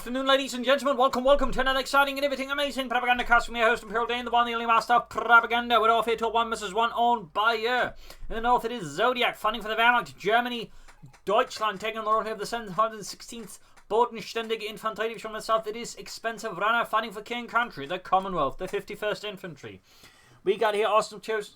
afternoon, ladies and gentlemen. Welcome to another exciting and everything amazing Propagandacast from your host, Imperial Dane, the one, the only master of propaganda. We're off here to 1 vs 1 on Bayeux. In the north, it is Zodiak, fighting for the Wehrmacht, Germany, Deutschland, taking on the north of the 716th Bodenständige Infantry Division. On the south, it is Expensive Runner, fighting for King Country, the Commonwealth, the 51st Infantry. We got here Austin chosen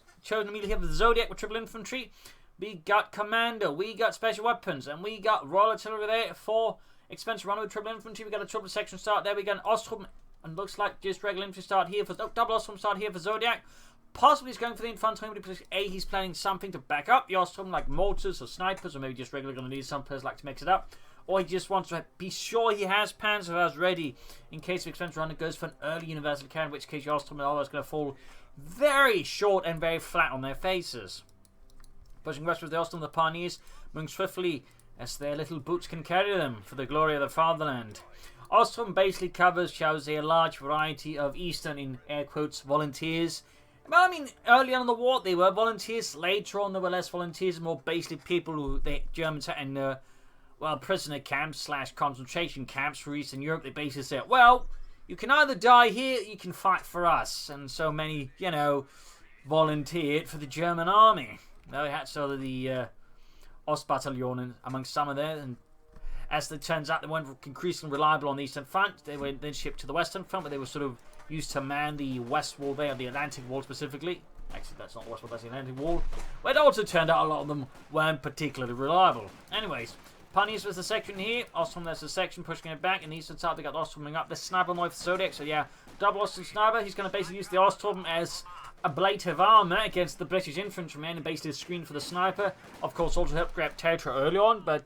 immediately here with the Zodiak with triple infantry. We got Commando, we got special weapons, and we got Royal Artillery there for Expensive Runner with triple infantry. We got a triple section start there. We got an Osttruppen, and looks like just regular infantry start here for double Osttruppen start here for Zodiak. Possibly he's going for the infantry because A, he's planning something to back up the Osttruppen, like mortars or snipers, or maybe just regular grenadiers. Some players like to mix it up, or he just wants to be sure he has Panzer ready in case the Expensive Runner goes for an early universal cannon, in which case your Osttruppen are always going to fall very short and very flat on their faces. Pushing west with the Osttruppen, the Pioneers moving swiftly as their little boots can carry them for the glory of the fatherland. Osttruppen basically covers, shall we say, a large variety of Eastern, in air quotes, volunteers. Well, I mean, early on in the war they were volunteers. Later on they were less volunteers, more basically people who the Germans had in, well, prisoner camps / concentration camps for Eastern Europe. They basically said, well, you can either die here, you can fight for us. And so many, you know, volunteered for the German army. They had sort of the Ostbataillon amongst some of them, and as it turns out, they weren't increasingly reliable on the Eastern Front. They were then shipped to the Western Front, but they were sort of used to man the West Wall there, the Atlantic Wall specifically. Actually, that's not the West Wall, that's the Atlantic Wall. But it also turned out a lot of them weren't particularly reliable. Anyways, Pioneers was the section here. Osttruppen, there's a section pushing it back. In the eastern side, they got Osttruppen up. The sniper north Zodiac, so yeah, double Osttruppen sniper. He's going to basically use the Osttruppen as ablative armour against the British infantrymen and basically a screen for the sniper. Of course, also helped grab territory early on, but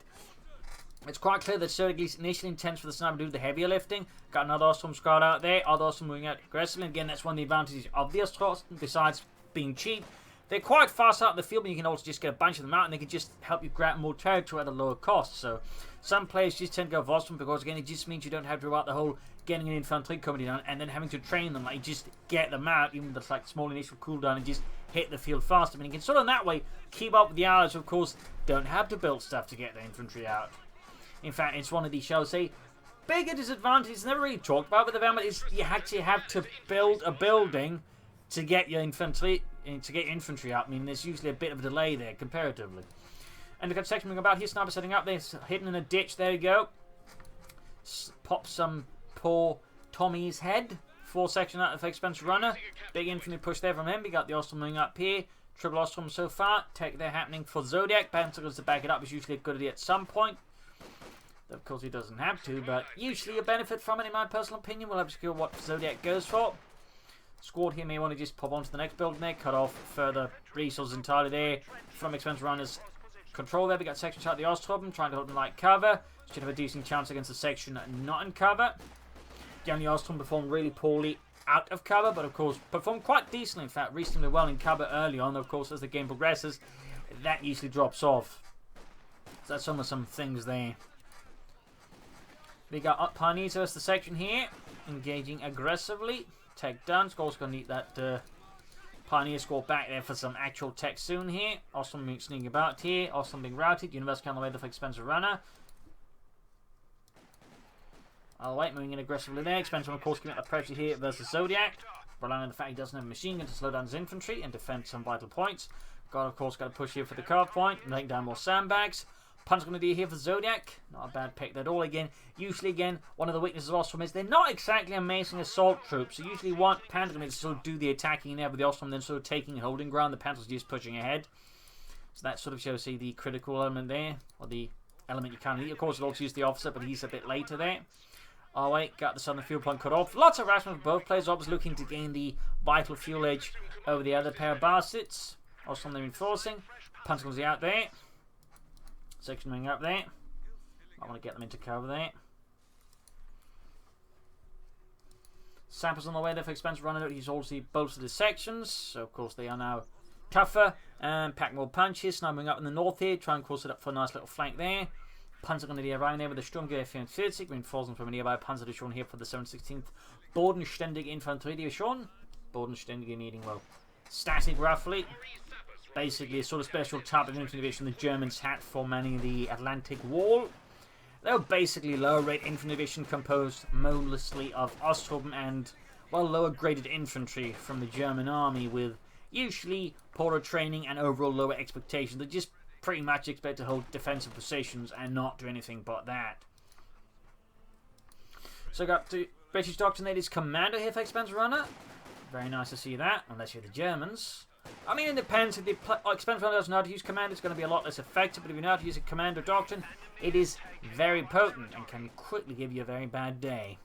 it's quite clear that Zodiac at least initially intends for the sniper to do the heavier lifting. Got another Osttruppen squad out there, other Osttruppen moving out aggressively. Again, that's one of the advantages of the Osttruppen, besides being cheap. They're quite fast out in the field, but you can also just get a bunch of them out, and they can just help you grab more territory at a lower cost. So some players just tend to go for Osttruppen because, again, it just means you don't have to worry about the whole getting an infantry company down and then having to train them. Like, you just get them out, even with like small initial cooldown, and just hit the field faster. I mean, you can sort of in that way keep up with the Allies, who of course don't have to build stuff to get their infantry out. In fact, it's one of the, shall we say, bigger disadvantages never really talked about with the Wehrmacht is you actually have to build a building to get your infantry out. I mean, there's usually a bit of a delay there comparatively. And the got section moving about here, sniper setting up there, hidden in a ditch. There you go. Pop some poor Tommy's head. 4 section out of Expensive Runner. Big infantry push there from him. We got the Osttruppen moving up here. Triple Osttruppen so far. Tech there happening for Zodiac. Panther goes to back it up. Is usually a good idea at some point. Of course, he doesn't have to, but usually a benefit from it, in my personal opinion. We'll have to secure what Zodiac goes for. Squad here may want to just pop onto the next building there, cut off further resources entirely there from Expensive Runner's control there. We got section shot the Osttruppen, trying to hold them like cover. Should have a decent chance against the section not in cover. The only Osttruppen performed really poorly out of cover, but of course performed quite decently, in fact, reasonably well in cover early on. Of course, as the game progresses, that usually drops off. So that's some things there. We got Pioneers versus the section here, engaging aggressively. Tech done. Score's going to need that Pioneer score back there for some actual tech soon here. Osttruppen being sneaking about here. Osttruppen being routed. Universal cannon away for Expensive Runner. I'll wait, moving in aggressively there. Expensive, of course, giving up the pressure here versus Zodiac. Relying on the fact he doesn't have a machine gun to slow down his infantry and defend some vital points. Of course, got to push here for the curve point. Laying down more sandbags. Punch going to be here for Zodiac. Not a bad pick at all. Usually, one of the weaknesses of Osttruppen is they're not exactly amazing assault troops. So usually want Panther to sort of do the attacking there, with the Osttruppen then sort of taking and holding ground. The Panther's just pushing ahead. So that sort of shows you the critical element there, or the element you can't need. Of course, you'll also use the officer, but he's a bit later there. Oh wait, got the southern fuel point cut off. Lots of harassment for both players. Obviously looking to gain the vital fuel edge over the other pair of bastards. Osttruppen they're enforcing. Panther comes out there. Section moving up there. I want to get them into cover there. Samples on the way there for Expensive Runner. He's also bolstered his sections, so of course they are now tougher and pack more punches. Sniping up in the north here, try and course it up for a nice little flank there. Panzer going to be arriving there with a stronger F-44, reinforcing from a nearby Panzer Division here for the 716th Bodenständige Infantry Division. Bodenständige meaning, well, static roughly. Basically a sort of special type of infantry division the Germans had for manning the Atlantic Wall. They were basically lower rate infantry division composed mostly of Osttruppen and, well, lower graded infantry from the German army with usually poorer training and overall lower expectations. They just pretty much expect to hold defensive positions and not do anything but that. So I got the British Doctrine Ladies Commander here for Expense Runner. Very nice to see that, unless you're the Germans. I mean, it depends. If the Expense Runner doesn't know how to use Commander, it's going to be a lot less effective. But if you know how to use a Commander Doctrine, it is very potent and can quickly give you a very bad day.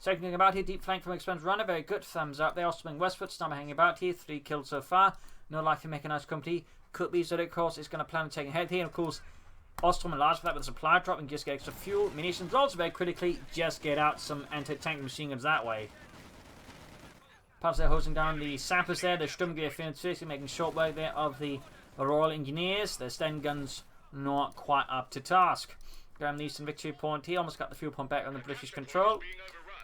Second thing about here, deep flank from Expense Runner. Very good. Thumbs up there. Osttruppen westward. Stomach hanging about here. 3 killed so far. No life in mechanized company. Could be Zodiac, of course. It's going to plan on taking ahead here. And of course, Osttruppen large for that with a supply drop and just get extra fuel. Munitions also very critically. Just get out some anti-tank machine guns that way. Panzer hosing down the sappers there. The Sturmgewehr 450 making short work there of the Royal Engineers. Their Sten guns not quite up to task. Graham the Eastern Victory Point here. Almost got the fuel pump back on the British control.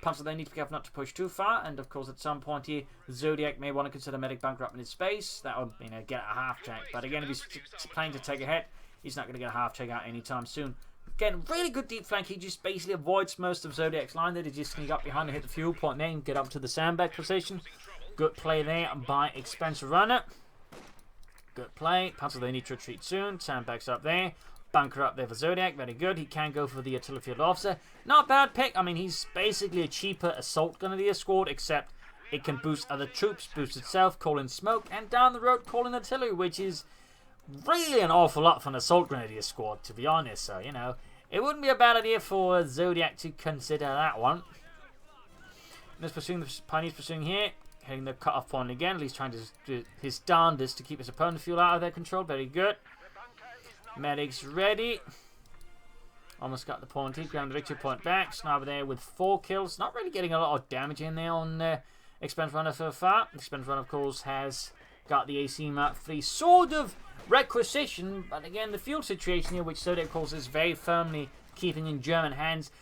Panzer they need to be careful not to push too far. And of course at some point here, Zodiac may want to consider medic bunker up in his space. That would, get a half tank. But again, if he's planning to take a hit, he's not going to get a half tank out anytime soon. Again, really good deep flank. He just basically avoids most of Zodiac's line there. They just sneak up behind and hit the fuel point there and get up to the sandbag position. Good play there by Expense Runner. Good play. Panzer they need to retreat soon. Sandbags up there. Bunker up there for Zodiac. Very good. He can go for the artillery field officer. Not a bad pick. I mean, he's basically a cheaper assault grenadier squad, except it can boost other troops, boost itself, call in smoke, and down the road call in artillery, which is really an awful lot for an assault grenadier squad, to be honest. So, it wouldn't be a bad idea for Zodiac to consider that one. Just pursuing the Pioneers pursuing here. Hitting the cut-off point again. At least trying to do his darndest to keep his opponent fuel out of their control. Very good. Medics ready. Almost got the point here. Ground the victory point back. Sniper there with 4 kills. Not really getting a lot of damage in there on Expense Runner so far. Expense Runner, of course, has got the AC Mark III sort of requisition. But again, the fuel situation here, which Zodiac, of course, is very firmly keeping in German hands,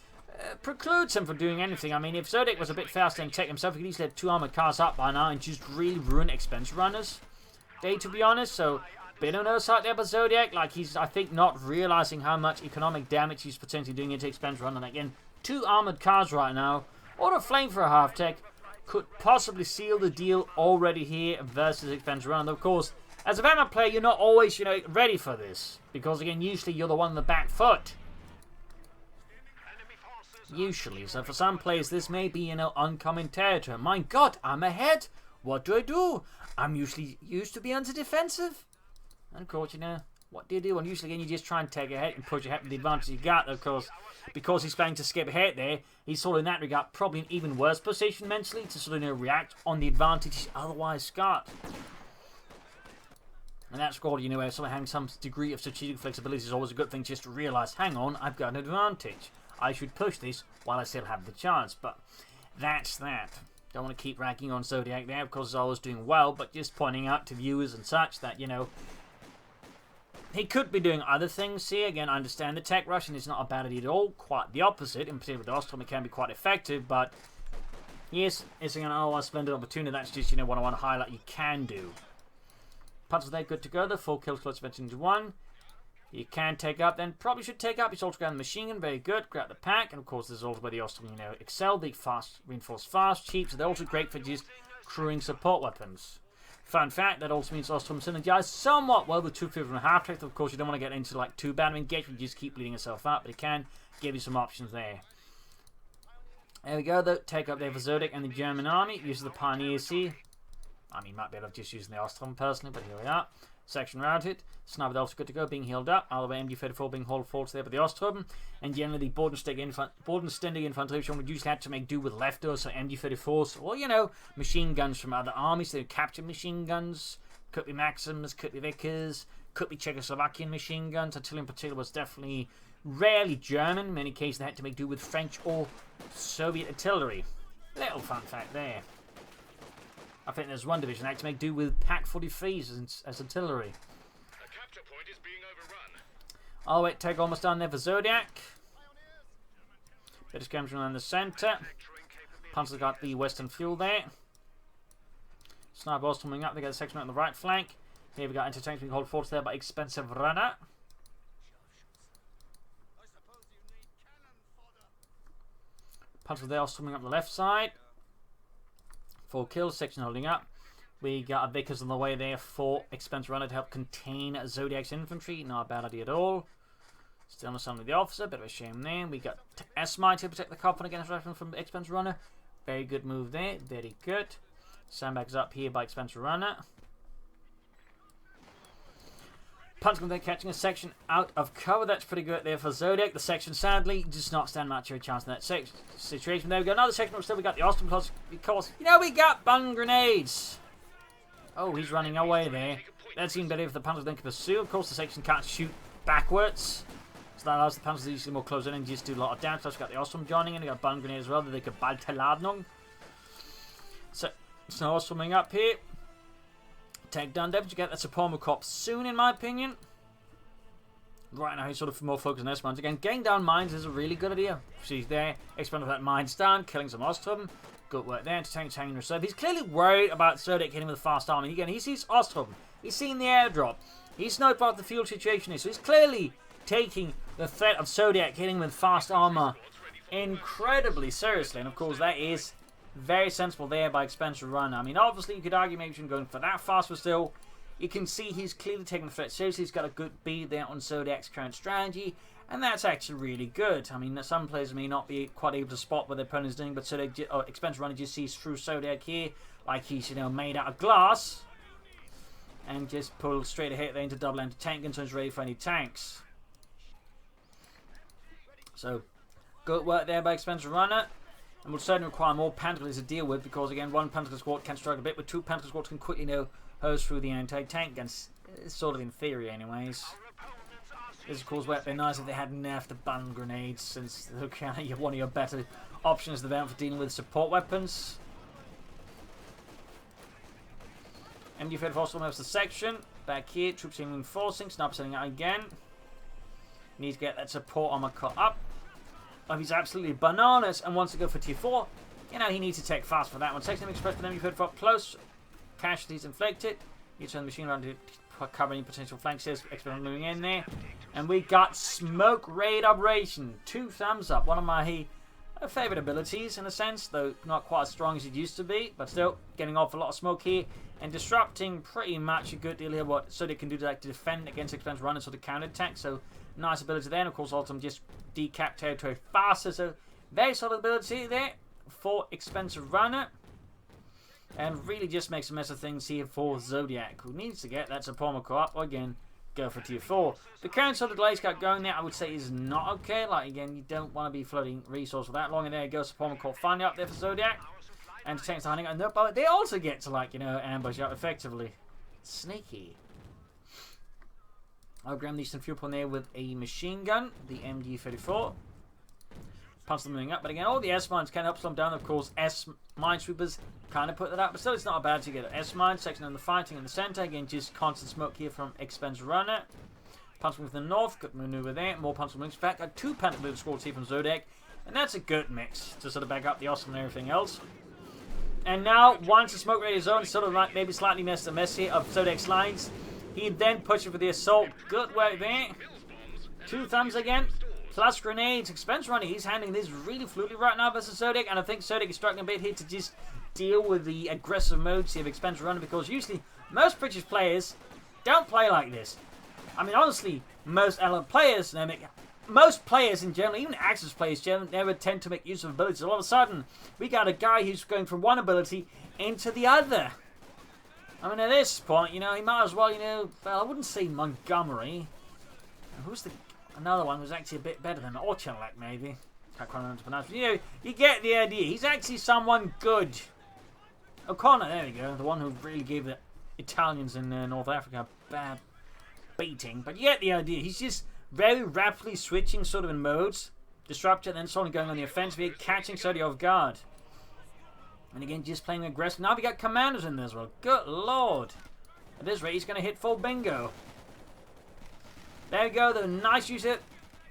precludes him from doing anything. I mean, if Zodiac was a bit faster and tech himself, he could easily have 2 armored cars up by now and just really ruin Expense Runners day, to be honest. So, bit on the side there, but Zodiac, like, he's, I think, not realizing how much economic damage he's potentially doing into Expense Runner. And again, 2 armored cars right now, or a flame for a half tech, could possibly seal the deal already here versus Expense Runner. Of course, as a Vanguard player, you're not always, ready for this, because again, usually you're the one on the back foot. Usually. So for some players, this may be, uncommon territory. My God, I'm ahead. What do? I'm usually used to be on the defensive. And of course, what do you do? And usually, again, you just try and take ahead and push ahead with the advantage you got. Of course, because he's planning to skip ahead there, he's sort of in that regard probably in even worse position mentally to sort of react on the advantage he's otherwise got. And that squad, where someone having some degree of strategic flexibility is always a good thing, just to realise, hang on, I've got an advantage. I should push this while I still have the chance. But that's that. Don't want to keep ragging on Zodiac there, because he's always doing well, but just pointing out to viewers and such that, he could be doing other things here. Again, I understand the tech rush, and it's not a bad idea at all. Quite the opposite. In particular, with the Osttruppen, it can be quite effective, but yes, it's an otherwise splendid opportunity. That's just, what I want to highlight you can do. Panzer there, good to go. The 4 kills, close mentioned to 1. You can take up, then probably should take up. He's also got the machine gun, very good. Grab the pack, and of course, there's also where the Osttruppen, excel. The fast, reinforced fast, cheap, so they're also great for just crewing support weapons. Fun fact, that also means Osttruppen synergize somewhat well with 250 and half track. Of course, you don't want to get into like too bad of engagement, you just keep bleeding yourself up, but it can give you some options there. There we go, though. Take up there for Zodiac and the German army. Uses the Pioneers here. I mean, might be able to just using the Osttruppen personally, but here we are. Section routed. Sniper also good to go, being healed up. All the way MG34 being hauled forward there by the Osttruppen. And generally the Bodenständige Infanterie would usually have to make do with leftovers, so MG34s, or machine guns from other armies. They capture machine guns. Could be Maxims, could be Vickers, could be Czechoslovakian machine guns. Artillery in particular was definitely rarely German. In many cases they had to make do with French or Soviet artillery. Little fun fact there. I think there's one division that had to make do with Pak 43s as artillery. The capture point is being overrun. Oh wait, take almost done there for Zodiac. Bit of skirmish around the centre. Panzer got the western fuel there. Sniper was coming up, they get the section on the right flank. Here we got anti-tanks being held forward there by Expensive Runner. Panzer there swimming up the left side. 4 kills, section holding up. We got a Vickers on the way there for expense runner to help contain Zodiac's infantry. Not a bad idea at all. Still on the side of the officer, bit of a shame there. We got S-Mine to protect the coffin against rifle from expense runner. Very good move there, very good. Sandbags up here by expense runner. Panzer then catching a section out of cover. That's pretty good there for Zodiac. The section, sadly, does not stand much of a chance in that situation. There we go. Another section, but still we got the Osttruppen plus because, you know, we got bun grenades. Oh, he's running away there. That's even better if the Panzer then can pursue. Of course, the section can't shoot backwards. So that allows the Panzer to usually more close in and just do a lot of damage. Plus, we got the Osttruppen joining in. We got bun grenade as well that they could Ballteladnung. So, Snow swimming up here. Take down damage. You get that Sapoma Cop soon, in my opinion. Right now, he's sort of more focused on S-mines. Again, getting down mines is a really good idea. She's there, expanding that mines down, killing some Osttruppen. Good work there. Tanks hanging reserve. He's clearly worried about Zodiac hitting with a fast army. Again, he sees Osttruppen. He's seen the airdrop. He's sniped what the fuel situation is. So he's clearly taking the threat of Zodiac hitting with fast armor incredibly seriously. And of course, that is very sensible there by expense run. I mean, obviously, you could argue maybe he shouldn't go for that fast, but still, you can see he's clearly taking the threat seriously. He's got a good bead there on Zodiac's current strategy, and that's actually really good. I mean, some players may not be quite able to spot what their opponent is doing, but Zodiac, expense runner just sees through Zodiac here, like he's, you know, made out of glass, and just pull straight ahead there into double anti-tank, and so he's ready for any tanks. So, good work there by expense runner. And will certainly require more Panthers to deal with because, again, one Panther squad can struggle a bit, but 2 Panther squads can quickly, you know, hose through the anti-tank guns. It's sort of in theory, anyways. This, of course, would have been nice if they had nerfed the bun grenades, since they're kind of one of your better options at the moment for dealing with support weapons. MD Fed Fossil moves the section. Back here, troops reinforcing, sniper setting out again. Need to get that support armor cut up. Oh, he's absolutely bananas and wants to go for tier 4. You know, he needs to take fast for that one. Section express for them, you've heard for up close. Casualties inflicted. You turn the machine around to cover any potential flanks. Experiment moving in there. And we got smoke raid operation. 2 thumbs up. One of my favourite abilities in a sense, though not quite as strong as it used to be. But still, getting off a lot of smoke here. And disrupting pretty much a good deal here. What Zodiac can do to defend against expense run and sort of counterattack. So, nice ability there. And of course, Ultim just decap territory faster. So, very solid ability there for expensive runner. And really just makes a mess of things here for Zodiac, who needs to get that Sapoma co-op. Again, go for tier 4. The current sort of delays got going there, I would say, is not okay. Like, again, you don't want to be flooding resource for that long. And there you go, Sapoma co-op finally up there for Zodiac. And tanks hiding. And but they also get to, like, you know, ambush out effectively. Sneaky. I'll grab these some fuel point there with a machine gun, the MG34. Punch them moving up, but again, all the S-mines can help slow them down. Of course, S-minesweepers kind of put that up, but still, it's not bad to get an S-mine section on the fighting in the center. Again, just constant smoke here from expense runner. Punch from the north, good maneuver there. More punch from links back. Got 2 Panther move squads here from Zodiac, and that's a good mix to sort of back up the awesome and everything else. And now, once the smoke rate is on, sort of like maybe slightly mess here of Zodiac's lines. He then pushes for the assault. Good work there. 2 thumbs again. Plus grenades. Expense runner. He's handling this really fluidly right now versus Zodiac. And I think Zodiac is struggling a bit here to just deal with the aggressive modes of expense runner. Because usually most British players don't play like this. I mean, honestly, most LM players, most players in general, even Axis players generally, never tend to make use of abilities. All of a sudden, we got a guy who's going from one ability into the other. I mean, at this point, you know, he might as well, you know, well, I wouldn't say Montgomery. Who's the another one who's actually a bit better than Orchelak, maybe. Can't quite remember to pronounce it. You know, you get the idea. He's actually someone good. O'Connor, there we go. The one who really gave the Italians in North Africa a bad beating. But you get the idea. He's just very rapidly switching sort of in modes. Disruptor, then suddenly going on the offensive here, catching Zodiac off guard. And again, just playing aggressive. Now we got Commandos in there as well. Good lord. At this rate, he's going to hit full bingo. There we go. The nice use of it.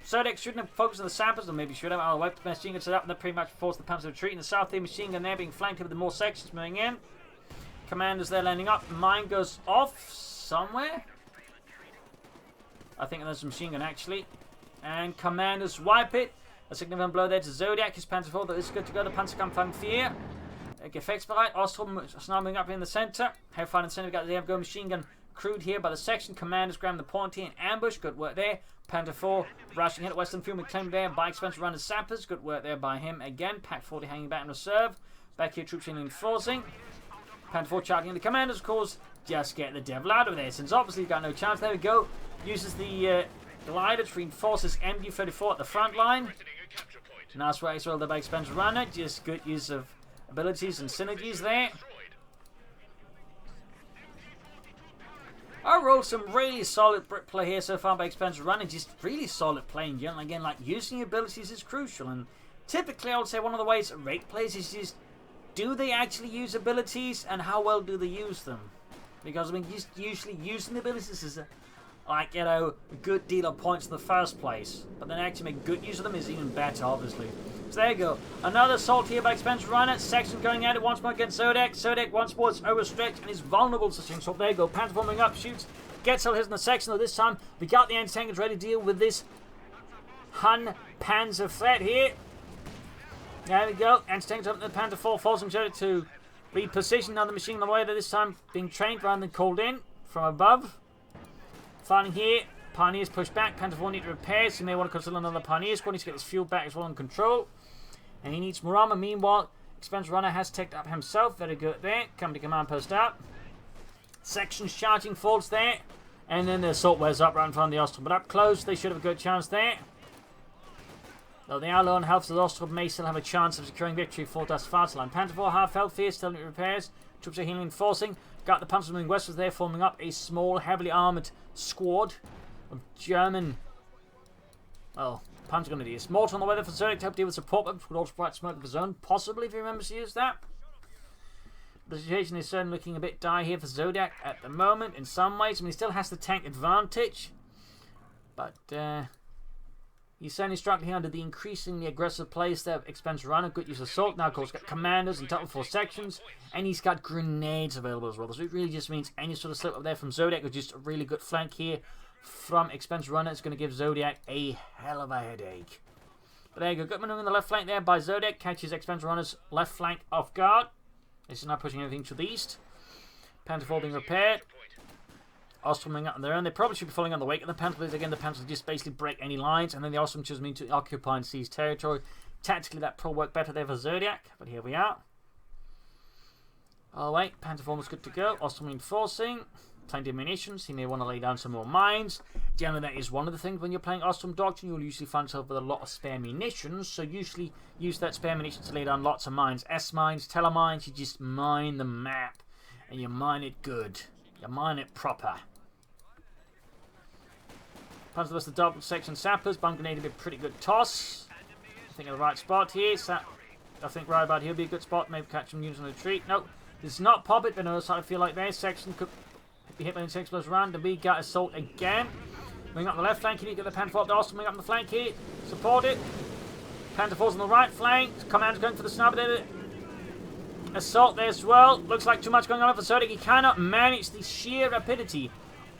Zodiac shouldn't have focused on the samples, or maybe should have. I'll wipe the machine gun set up, and that pretty much forced the Panther to retreat. In the south, the machine gun there being flanked with more sections moving in. Commandos there landing up. Mine goes off somewhere. I think there's a machine gun actually. And Commandos wipe it. A significant blow there to Zodiak. His Panzer 4, that is good to go. The Panzerkampf Fang 4. Gefechtsbereit. Osttruppen is now moving up in the center. Have fun in the center. We've got the Go machine gun crewed here by the section. Commanders grabbing the point here in ambush. Good work there. Panther 4 rushing hit Western Field McClain there by expensive runners sappers. Good work there by him again. Pack 40 hanging back in reserve. Back here, troops reinforcing. Panther 4 charging the commanders, of course. Just get the devil out of there, since obviously you've got no chance. There we go. Uses the glider to reinforce his MU-34 at the front line. Nice way as well there by expensive runner. Just good use of abilities and synergies there. Overall, some really solid brick play here so far by expensive runner. Just really solid play in general. Again, like using abilities is crucial. And typically, I would say one of the ways that rate plays is just, do they actually use abilities and how well do they use them? Because I mean, usually using the abilities is like, you know, a good deal of points in the first place. But then actually make good use of them is even better, obviously. So there you go. Another assault here by expensive runner. Section going at it once more against Zodiac. Zodiac once more is overstretched and is vulnerable to such assault. There you go. Panther forming up, shoots. Gets all his in the section, though this time we got the anti-tankers ready to deal with this Hun Panzer threat here. There we go. Anti-tankers up in the Panther 4, forcing Zodiac to reposition on the machine on the way there, this time being trained rather than called in from above. Fighting here. Pioneers push back. Panther 4 need to repair, so you may want to consider another Pioneer squad. Needs to get his fuel back as well in control. And he needs more armor. Meanwhile, expensive runner has teched up himself. Very good there. Company command post out. Sections charging forwards there. And then the assault wears up right in front of the Osttruppen. But up close, they should have a good chance there. Though they are low on health, so the Osttruppen may still have a chance of securing victory for das Vaterland. Panther 4 half health here, still need repairs. Troops are healing and forcing. Got the Panzer moving westwards there, forming up a small, heavily armoured squad of German. Well, Panzer going to do small on the way there for Zodiac to help deal with support, but would also provide smoke of his own, possibly if he remembers to use that. The situation is certainly looking a bit dire here for Zodiac at the moment in some ways. I mean, he still has the tank advantage, but he's certainly struggling here under the increasingly aggressive plays there of expensive runner. Good use of assault. Now, of course, got commanders and top 4 sections, and he's got grenades available as well. So it really just means any sort of slip up there from Zodiac with just a really good flank here from expensive runner. It's going to give Zodiac a hell of a headache. But there you go. Good maneuver in the left flank there by Zodiac. Catches expensive runner's left flank off guard. This is now pushing everything to the east. Panther 4 being repaired. Osttruppen up on their own. They probably should be following on the wake of the Panther. Again, the Panther just basically break any lines, and then the Osttruppen just mean to occupy and seize territory. Tactically, that probably worked better there for Zodiac, but here we are. Oh wait, Panther 4 was good to go. Osttruppen reinforcing. Plenty of munitions. He may want to lay down some more mines. Generally, that is one of the things when you're playing Osttruppen Doctrine. You'll usually find yourself with a lot of spare munitions. So usually use that spare munitions to lay down lots of mines. S-mines, telemines. You just mine the map. And you mine it good. You mine it proper. Panzer vs. the double section sappers. Bomb grenade would be a pretty good toss. I think in the right spot here. I think right about here would be a good spot. Maybe catch some units on the retreat. No, this is not pop it, but no, I feel like their section could be hit by the 6 plus round. And we got assault again. Moving up the left flank, you need to get the Panther 4 up the Osttruppen. Moving up the flank here. Support it. Panther 4's on the right flank. Command's going for the sniper there. Assault there as well. Looks like too much going on for Zodiac. He cannot manage the sheer rapidity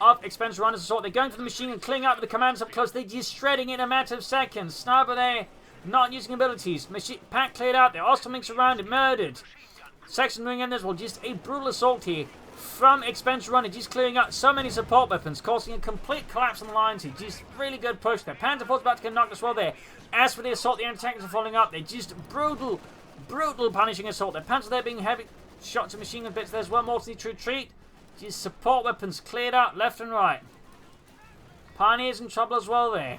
of expensive runners assault. They're going for the machine and cling up with the commands up close. They're just shredding in a matter of seconds. Sniper there, not using abilities. Machine pack cleared out. They're Osttruppen surrounded, murdered. Section moving in as well. Just a brutal assault here from expensive runner. Just clearing out so many support weapons, causing a complete collapse on the lines here. Just really good push there. Panther 4's about to get knocked as well there. As for the assault, the anti-tankers are following up. They're just brutal punishing assault. The Panther there being heavy shot to machine gun bits there as well. More to the retreat. Just support weapons cleared out left and right. Pioneers in trouble as well there.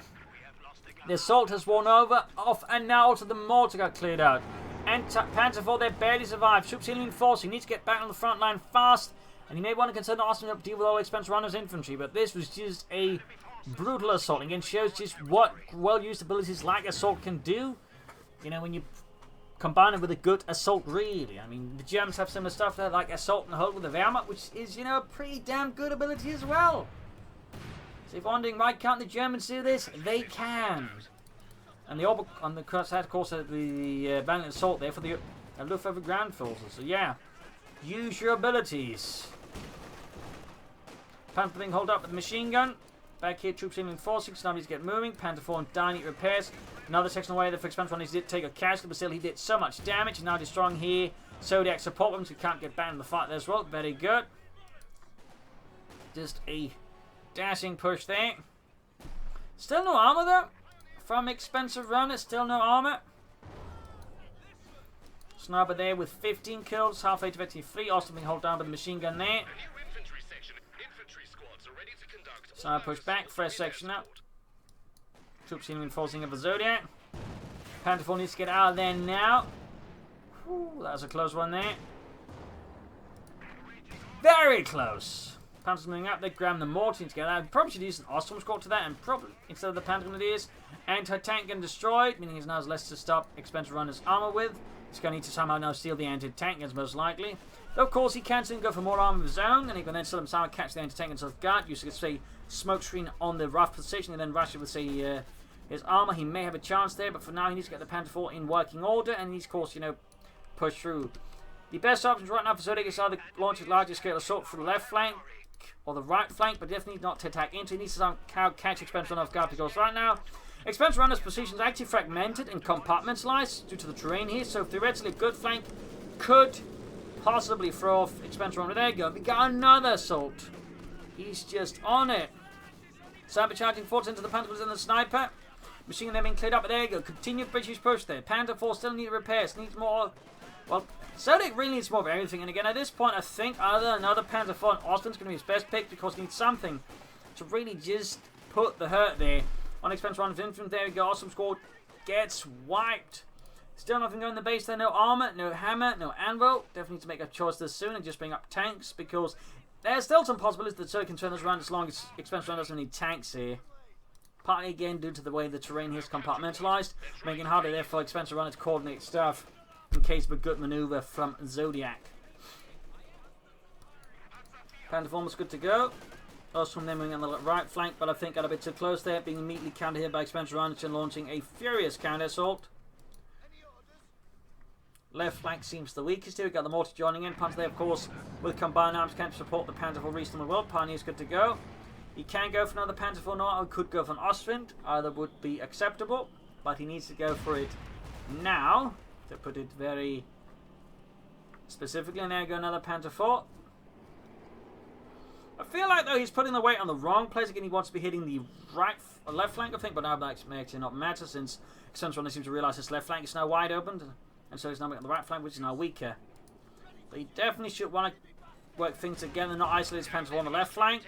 The assault has worn over, off, and now also the mortar got cleared out. And Panther 4 there barely survived. Troops healing and forcing. Needs to get back on the front line fast. And you may want to consider asking up to deal with all expensive runners infantry. But this was just a brutal assault. Again, shows just what well-used abilities like assault can do. You know, when you combine it with a good assault, really. I mean, the Germans have similar stuff there, like assault and hold with the Wehrmacht, which is, you know, a pretty damn good ability as well. So if you're wondering, why can't the Germans do this? They can. And the on the side, of course, the Valiant Assault there for the Luftwaffe ground forces. So yeah, use your abilities. Panther being held up with the machine gun. Back here, troops in enforcing. Snubbies get moving. Panther 4 and Dying repairs. Another section away, the expense run, he did take a casualty, but still he did so much damage. Now destroying here. Zodiac support him, so he can't get back in the fight there as well. Very good. Just a dashing push there. Still no armor though. From expensive runner, still no armor. Sniper there with 15 kills, halfway to victory 3. Austin being held down by the machine gun there. Sniper push back, fresh section up. Troops seem reinforcing of the Zodiac. Panther 4 needs to get out of there now. Whew, that was a close one there. Very close. Panther's moving up, they grab the mortar to get out. Probably should use an Osttruppen squad to that, and probably instead of the Panther Grenadiers. Anti-tank gun destroyed, meaning he now has less to stop expensive runner's armor with. He's going to need to somehow now steal the anti-tank guns most likely. Though of course he can soon go for more armor of his own, and he can then still somehow catch the anti-tank guns off guard, using say smoke screen on the rough position, and then rush it with say his armor. He may have a chance there, but for now he needs to get the Panther 4 in working order, and he needs of course, you know, push through. The best options right now for Zodiac is either launch a larger scale assault from the left flank or the right flank, but definitely not to attack into. He needs to somehow catch Expense Runner off guard, because right now Expense Runner's position is actually fragmented and compartmentalized due to the terrain here, so theoretically a good flank could possibly throw off Expense Runner. There you go. We got another assault. He's just on it. Cyber charging forwards into the Panther and the sniper. Machine gun being cleared up, but there you go. Continued British push there. Panther 4 still need repairs. Needs more. Well, Zodiac really needs more of everything. And again, at this point, I think either another Panther 4 and Austin's going to be his best pick, because he needs something to really just put the hurt there. On Expense Run of Infantry, there we go. Awesome squad gets wiped. Still nothing going in the base there. No armor, no hammer, no anvil. Definitely need to make a choice this soon and just bring up tanks, because there's still some possibilities that Zodiac can turn this around as long as Expense Run doesn't need tanks here. Partly again due to the way the terrain here is compartmentalized, making it harder there for Expense Runner to coordinate stuff in case of a good maneuver from Zodiac. Panther 4 was good to go. Also from them moving on the right flank, but I think got a bit too close there, being immediately countered here by Expense Runner and launching a furious counter assault. Left flank seems the weakest here. We've got the mortar joining in. Panther there, of course, with combined arms can support the Panther 4 reasonably well. Pioneer's good to go. He can go for another Panther 4 now, or could go for an Ostwind. Either would be acceptable, but he needs to go for it now, to put it very specifically. And there go another Panther 4. I feel like though he's putting the weight on the wrong place. Again, he wants to be hitting the right, left flank, I think, but now that may actually not matter, since Expense Runner seems to realise his left flank is now wide open, and so he's now making the right flank, which is now weaker. But he definitely should want to work things together, not isolate his Panther 4 on the left flank.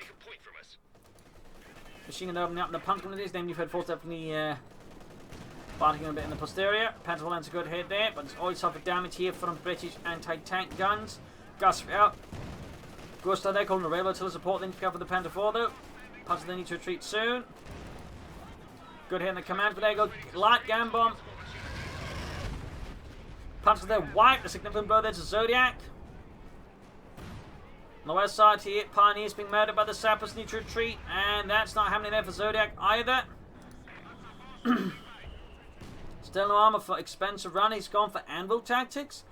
Machine gun opening up in the Panther Grenadiers. Then you've had force definitely barking a bit in the posterior. Panther lands a good hit there, but it's always suffered damage here from British anti-tank guns. Gus out. Gustav there calling the railroad to support. Then to cover the Panther 4 though. Panther they need to retreat soon. Good hit in the command, but there you go. Light gun bomb. Panther there wiped. A significant blow there to Zodiac. On the west side here, Pioneers being murdered by the Sappers, need to retreat, and that's not happening there for Zodiac either. Still no armor for Expensive Run. He's gone for anvil tactics.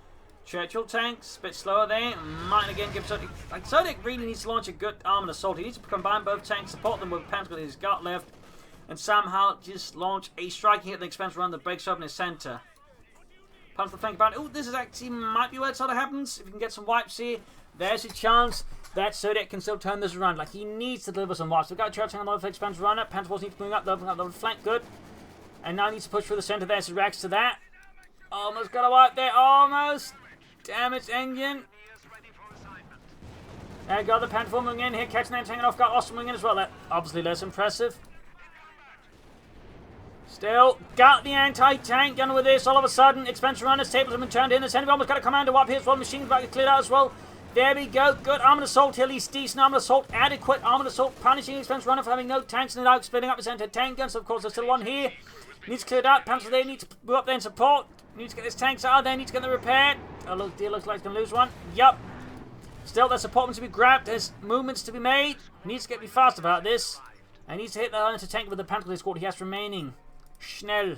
Churchill tanks, a bit slower there. Might again give Zodiac. Like, Zodiac really needs to launch a good armored assault. He needs to combine both tanks, support them with Panther that he's got left, and somehow just launch a striking hit at the Expensive Run that breaks open his center. Panther think about it. Oh, this is actually might be where it sort of happens. If you can get some wipes here, there's a chance that Zodiac can still turn this around. Like, he needs to deliver some wipes. We've got Churchill on the other Expense Runner. Panther 4 needs to move up, open up the flank, good. And now needs to push through the center there, so he reacts to that. Almost got a wipe there, almost. Damaged engine. There you go, the Panther 4 moving in here, catching that, taking off, got Austin moving in as well. That obviously less impressive. Still got the anti-tank gun with this. All of a sudden, Expense Runner's tables have been turned in. The center almost got a commander wipe here as well. Machine gun cleared out as well. There we go. Good armored assault. At least decent armored assault. Adequate armored assault. Punishing Expense Runner for having no tanks and now splitting up his anti-tank guns. So of course, there's still one here. Needs cleared out. Panther there needs to move up there and support. Needs to get his tanks out of there. Needs to get them repaired. Oh, look, deal looks like he's going to lose one. Yup. Still, there's support to be grabbed. There's movements to be made. Needs to be fast about this. And needs to hit the anti-tank with the Panther squad he has remaining. Schnell.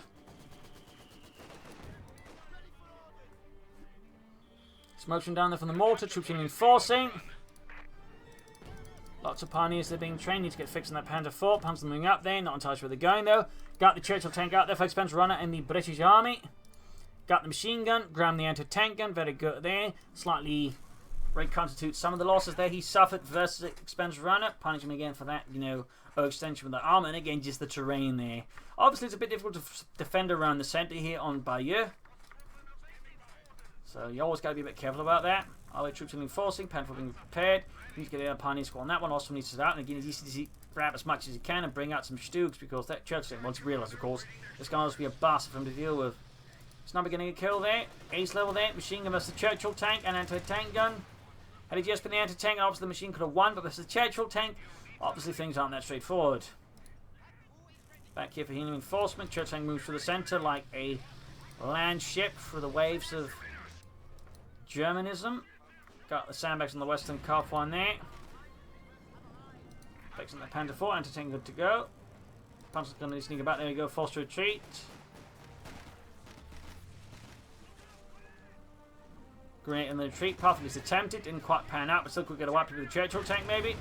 Smoke from down there from the mortar. Troops reinforcing. Lots of pioneers that are being trained. Need to get fixed on that Panther 4. Panzer moving up there. Not entirely sure where they're going though. Got the Churchill tank out there for Spencer Runner in the British Army. Got the machine gun. Grabbed the anti-tank gun. Very good there. Slightly reconstitute some of the losses there he suffered versus Expense Runner. Punish him again for that, you know, extension with the armor. And again, just the terrain there. Obviously, it's a bit difficult to defend around the center here on Bayeux. So you always got to be a bit careful about that. Our troops are reinforcing. Panther being prepared. You need to get the pioneer squad on that one. Also needs to out. And again, he's easy to grab as much as he can and bring out some Stooks because that Churchill, once he realizes, of course, it's going to also be a bastard for him to deal with. It's not going to get killed there. Ace level there. Machine gun versus the Churchill tank and anti-tank gun. Had he just been the anti-tank, obviously the machine could have won, but versus the Churchill tank, obviously things aren't that straightforward. Back here for healing reinforcement. Churchill tank moves through the center like a land ship through the waves of Germanism. Got the sandbags on the western calf one there. Fixing the Panther 4, anti-tank good to go. Panzer's going to sneak about. There we go, forced to retreat. Great in the retreat. Path is attempted, didn't quite pan out, but still could get a wipe with the Churchill tank maybe.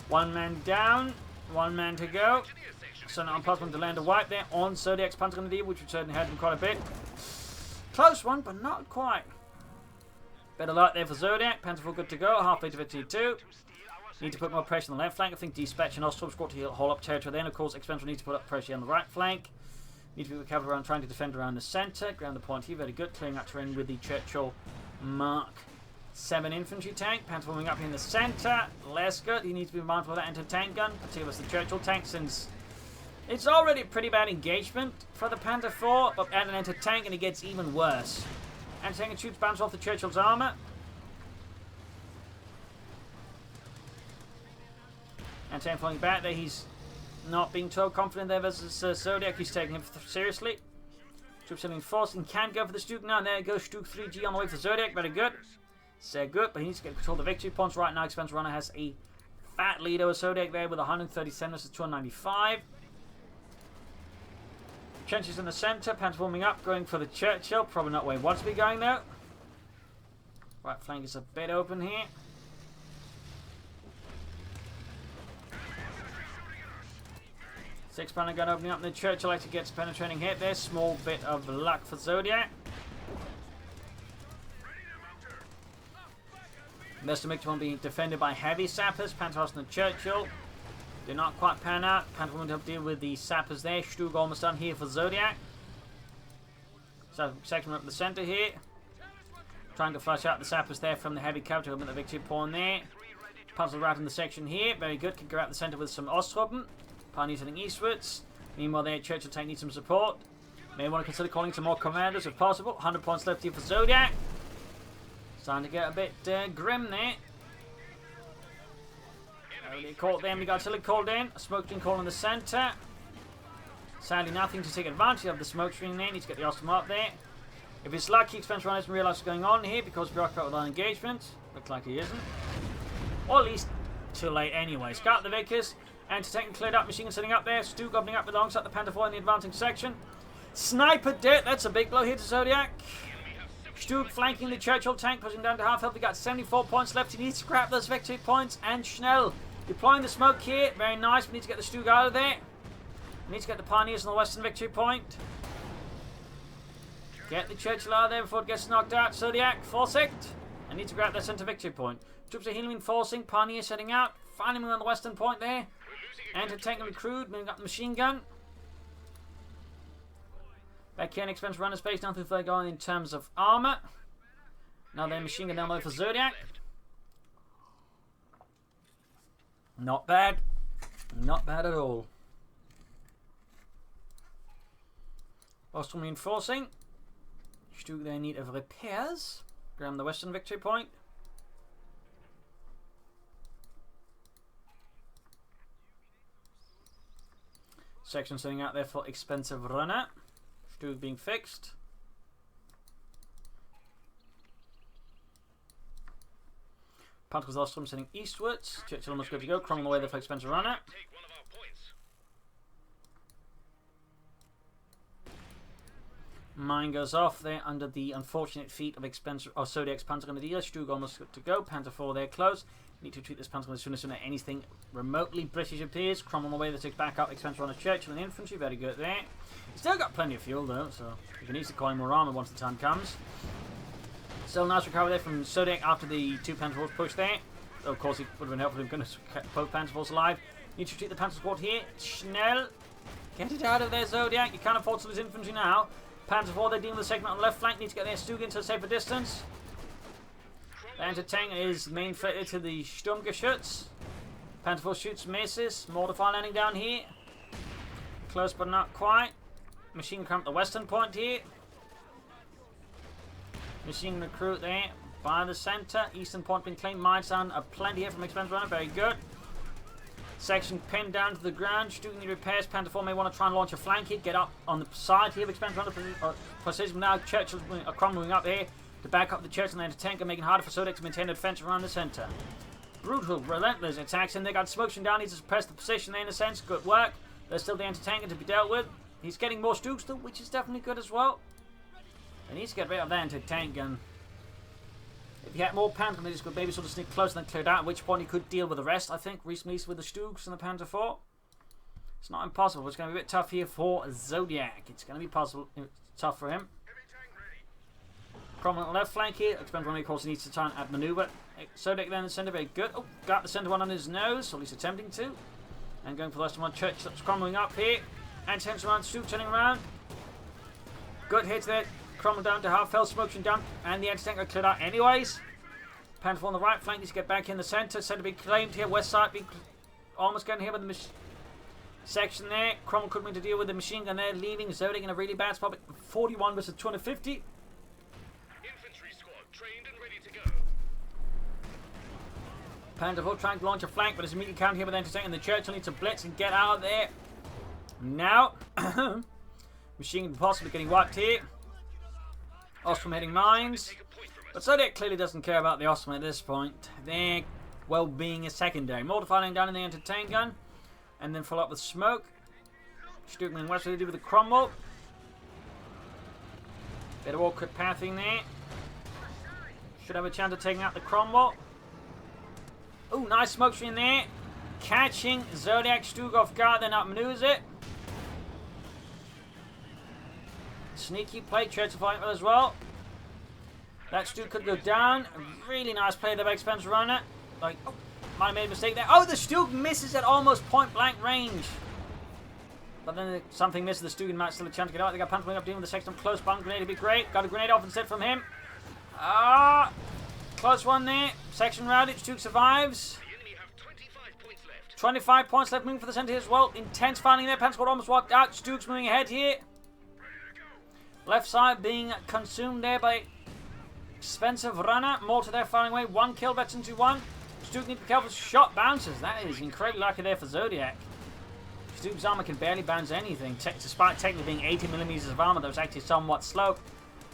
One man down, one man to go. So now impossible to land a wipe there on Zodiac's Panther going to deal, which would certainly hurt him quite a bit. Close one, but not quite. Better luck there for Zodiac. Panther 4 good to go. Halfway to victory 2. Need to put more pressure on the left flank. I think Dispatch and Osttruppen squad to hold up territory then. Of course, Expense will need to put up pressure on the right flank. Need to be careful around trying to defend around the centre. Ground the point here. Very good. Clearing out terrain with the Churchill Mark 7 infantry tank. Panther moving up in the centre. Less good. He needs to be mindful of that anti-tank gun. Particularly with the Churchill tank since it's already a pretty bad engagement for the Panther 4. But add an anti-tank and it gets even worse. Anti-tank shoots bounce off the Churchill's armour. Anti-tank falling back there. He's not being too confident there versus Zodiac. He's taking him seriously. Troops are enforcing. Can go for the Stuke now. There goes Stuke 3G on the way for Zodiac. Very good. So good, but he needs to get control of the victory points right now. Expense Runner has a fat lead over Zodiac there with 137 versus 295. Trenches in the centre. Panther warming up, going for the Churchill. Probably not where he wants to be going though. Right flank is a bit open here. Six Panzer gun opening up, and the Churchill actually gets a penetrating hit there. Small bit of luck for Zodiac. Most of the victory being defended by heavy sappers. Panther and the Churchill did not quite pan out. Panther won't have to deal with the sappers there. Stug almost done here for Zodiac. So section up the centre here. Trying to flush out the sappers there from the heavy cav to open the victory pawn there. Puzzle right in the section here. Very good. Can go out the centre with some Osttruppen. Pioneers heading eastwards. Meanwhile, there, Churchill tank needs some support. May want to consider calling some more commandos if possible. 100 points left here for Zodiac. Starting to get a bit grim there. They caught them. We got artillery called in. A smoke screen called in the centre. Sadly, nothing to take advantage of the smoke screen there. Needs to get the Osttruppen up there. If it's lucky, Expense Runner doesn't realise what's going on here because bureaucrat with our engagement. Looks like he isn't. Or at least too late anyway. Scout the Vickers. Anti-tank cleared up, machine gun sitting up there. Stu opening up alongside the Panther 4 in the advancing section. Sniper dead. That's a big blow here to Zodiac. Stu flanking the Churchill tank, pushing down to half health. We got 74 points left. He needs to grab those victory points. And Schnell deploying the smoke here. Very nice. We need to get the Stu out of there. We need to get the Pioneers on the western victory point. Get the Churchill out of there before it gets knocked out. Zodiac, foresight. I need to grab that center victory point. Troops are healing, enforcing. Pioneers setting out. Finally moving on the western point there. Anti-tank and recruit, moving up the machine gun. Back here in Expense Runner space, nothing further going in terms of armour. Now then, machine gun down low for Zodiac. Not bad. Not bad at all. Osttruppen reinforcing. Stu there in need of repairs. Grab the western victory point. Section sitting out there for Expensive Runner. Stu being fixed. Panther with Osttruppen sitting eastwards. Churchill almost good to go. Crumbling away there for Expensive Runner. Mine goes off there under the unfortunate feet of Zodiac's Panther and the dealer. Stu almost good to go. Panther 4 there close. Need to treat this Panzer as soon as anything remotely British appears. Cromwell on the way that takes back up, expense runner Churchill and infantry. Very good there. He's still got plenty of fuel though, so he can easily acquire more armour once the time comes. Still nice recovery there from Zodiak after the 2 Panzer force push there. Though of course it would have been helpful if he kept both Panzer force alive. Need to treat the Panzer squad here. Schnell. Get it out of there, Zodiak. You can't afford to lose infantry now. Panzer 4, they're dealing with the segment on the left flank. Need to get their Stug into a safer distance. The anti-tank is main threat to the Sturmgeschütz. Panzer 4 shoots, misses. Mortar fire landing down here. Close but not quite. Machine gun at the western point here. Machine recruit there by the centre. Eastern point being claimed. Mines down plenty here from expense runner. Very good. Section pinned down to the ground. Doing the repairs. Panther 4 may want to try and launch a flank here. Get up on the side here of expense runner precision. Now Churchill's moving up here to back up the Churchill and anti-tank, making it harder for Zodiac to maintain a defence around the centre. Brutal, relentless attacks, and they got smoke down. Needs to suppress the position there in a sense. Good work. There's still the anti-tank to be dealt with. He's getting more Stugs though, which is definitely good as well. He needs to get rid of that anti-tank gun. If he had more Panther, he could maybe sort of sneak closer and clear out, at which point he could deal with the rest, I think, recently with the Stugs and the Panther 4. It's not impossible, but it's going to be a bit tough here for Zodiac. It's going to be possible, tough for him. Cromwell on the left flank here. Expense runner, of course, needs to try and outmaneuver. Zodiac then in the centre, very good. Oh, got the centre one on his nose, or at least attempting to. And going for the western one. Churchill's crumbling up here. Anti-tanks around, Stug turning around. Good hits there. Cromwell down to half, fell smoking down, and the anti-tank got cleared out anyways. Panther on the right flank needs to get back in the centre. Centre being claimed here. West side being almost getting here with the section there. Cromwell couldn't win to deal with the machine gun there, leaving Zodiac in a really bad spot. 41 versus 250. Infantry squad trained and ready to go. Panther 4 trying to launch a flank, but it's immediately countered here with anti-tank, and the Churchill needs to blitz and get out of there. Now, machine gun possibly getting wiped here. Osttruppen hitting mines. But Zodiac clearly doesn't care about the Osttruppen at this point. Their well-being is secondary. Mortar firing down in the anti-tank gun. And then follow up with smoke. Stugman west, what do they do with the Cromwell? Bit of awkward pathing there. Should have a chance of taking out the Cromwell. Oh, nice smoke screen there. Catching Zodiac Stug off guard, then outmaneuvers it. Sneaky play, Churchill fighting as well. That Stug could go down. A really nice play there by expense runner. Like, oh, might have made a mistake there. Oh, the Stug misses at almost point blank range. But then something misses. The Stug might still have a chance to get out. They got Panther up dealing with the section close. Bomb grenade would be great. Got a grenade off instead from him. Ah, close one there. Section routed. Stug survives. The enemy have 25 points left. 25 points left, moving for the centre as well. Intense fighting there. Panther squad almost walked out. Stug's moving ahead here. Left side being consumed there by expensive runner. Mortar there firing away. 1 kill, veteran to 1. Stug need to be careful. Shot bounces. That is incredibly lucky there for Zodiac. Stug's armor can barely bounce anything, despite technically being 80mm of armor that was actually somewhat slow.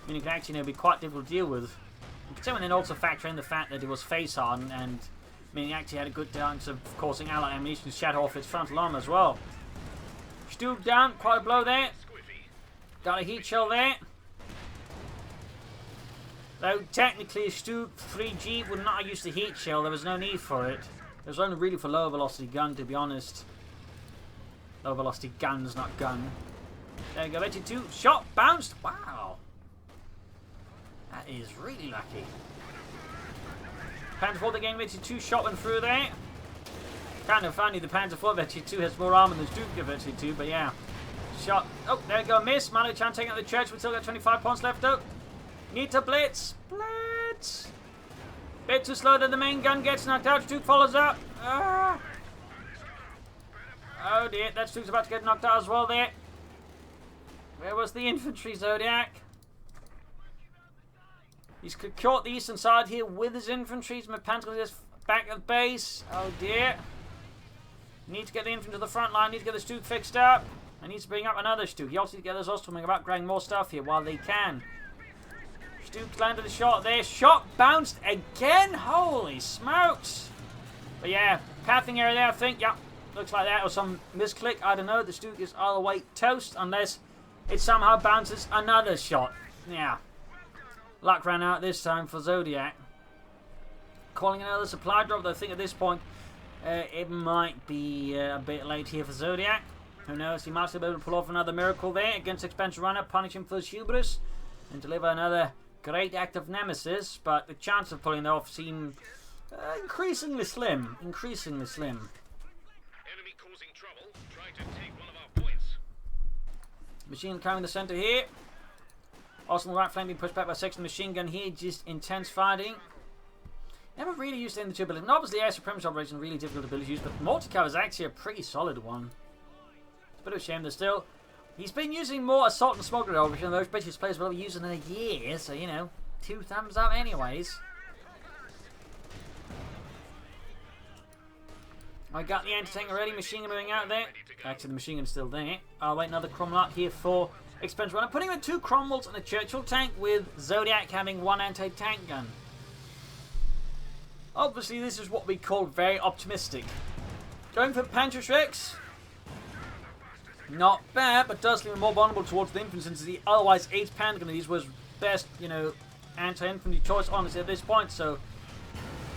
I mean, it can actually be quite difficult to deal with. Considering then also factor in the fact that it was face on, and I mean, he actually had a good chance of causing allied ammunition to shatter off its frontal armor as well. Stug down, quite a blow there. Got a heat shell there. Though technically a Stug 3G would not have used the heat shell, there was no need for it. It was only really for low velocity gun, to be honest. Low velocity guns, not gun. There you go, 82. Shot bounced. Wow. That is really lucky. Panther 4 the game 82. Shot went through there. Kind of funny, the Panther 4 82 has more armor than Stug 82, but yeah. Shot. Oh, there you go, miss. Malo Chan taking out the church. We still got 25 points left though. Need to blitz. Blitz. Bit too slow that the main gun gets knocked out. Stug follows up. Ah. Oh dear, that Stug's about to get knocked out as well there. Where was the infantry, Zodiac? He's caught the eastern side here with his infantry. He's Panther just back at the base. Oh dear. Need to get the infantry to the front line. Need to get the Stug fixed up. I need to bring up another Stug. He also needs to get those Osttruppen about grabbing more stuff here while they can. Stug landed a shot there. Shot bounced again. Holy smokes. But yeah, pathing area there, I think. Yeah, looks like that. Or some misclick. I don't know. The Stug is all the way toast unless it somehow bounces another shot. Yeah. Luck ran out this time for Zodiac. calling another supply drop, though I think at this point it might be a bit late here for Zodiac. Who knows, he might still be able to pull off another miracle there against Expensive Runner, punish him for his hubris, and deliver another great act of nemesis, but the chance of pulling it off seem increasingly slim. Increasingly slim. Enemy causing trouble. Try to take one of our points. Machine carrying the centre here. Also on the right flank being pushed back by second machine gun here. Just intense fighting. Never really used it in the two abilities. And obviously air supremacy operation is a really difficult ability to use, but multi-cover is actually a pretty solid one. It's a bit of a shame that still. He's been using more assault and smoke grenade operation than those British players will be using in a year, so you know, 2 thumbs up anyways. I got the anti-tank already, machine gun moving out there. Actually, the machine gun's still there. I'll wait another Cromwell out here for Expensive Runner. Putting in 2 Cromwells and a Churchill tank with Zodiac having 1 anti-tank gun. Obviously, this is what we call very optimistic. Going for Panther Shreks. Not bad, but does leave him more vulnerable towards the infantry since the otherwise 8 Panther gun of these was best, you know, anti-infantry choice honestly at this point, so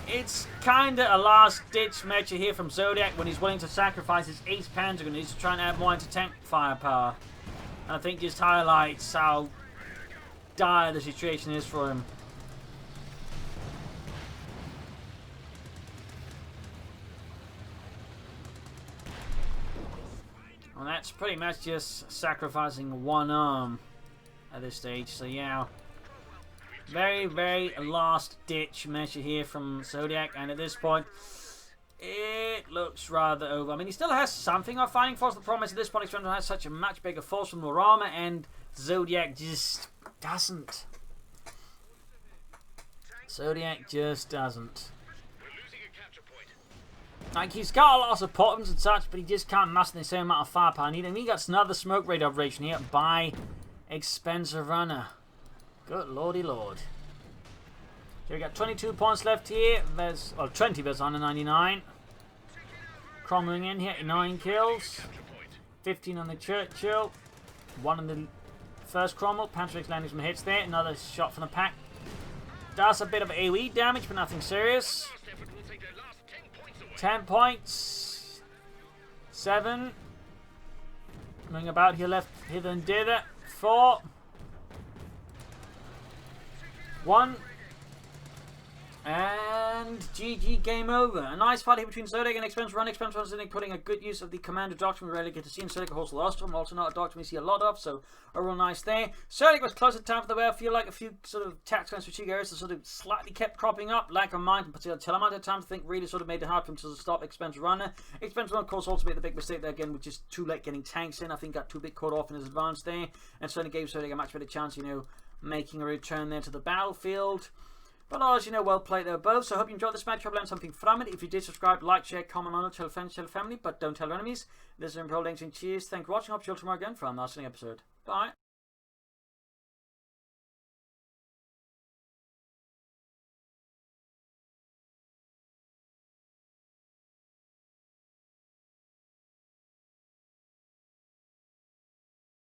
it's kinda a last-ditch measure here from Zodiac when he's willing to sacrifice his 8 Panzer gun to try and add more anti-tank firepower. And I think just highlights how dire the situation is for him. And that's pretty much just sacrificing 1 arm at this stage, so yeah. Very, very last-ditch measure here from Zodiac, and at this point, it looks rather over. I mean, he still has something of fighting force. The problem is at this point, Expensive has such a much bigger force from more armor, and Zodiac just doesn't. Zodiac just doesn't. Like, he's got a lot of support and such, but he just can't master the same amount of firepower needed. And he got another smoke raid operation here by Expensive Runner. Good lordy lord. So we got 22 points left here. There's, well, 20 versus 199. Cromwell in here, 9 kills. 15 on the Churchill. 1 on the first Cromwell. Panther landing some hits there. Another shot from the pack. Does a bit of AoE damage, but nothing serious. 10 points. 7. Moving about here, left, hither and dither. 4. 1. And GG, game over. A nice fight here between Zodiac and Expensive Runner. Expensive Runner Zodiac putting a good use of the Commander doctrine we rarely get to see in Zodiac also Osttruppen, also not a doctrine we see a lot of, so overall nice there. Zodiac was close at time for the way. I feel like a few sort of tactical and strategic areas that sort of slightly kept cropping up. Lack of mind, in particular Telemont at times, I think really sort of made it hard for him to stop Expensive Runner. Expensive Runner, of course, also made the big mistake there again, which is too late getting tanks in. I think got too bit caught off in his advance there, and certainly gave Zodiac a much better chance, you know, making a return there to the battlefield. But as you know, well played there both. So I hope you enjoyed this match. I hope you learned something from it. If you did, subscribe, like, share, comment on it, tell friends, tell family, but don't tell your enemies. This is Imperial Links and cheers. Thanks for watching. Hope you'll tomorrow again for our next episode. Bye.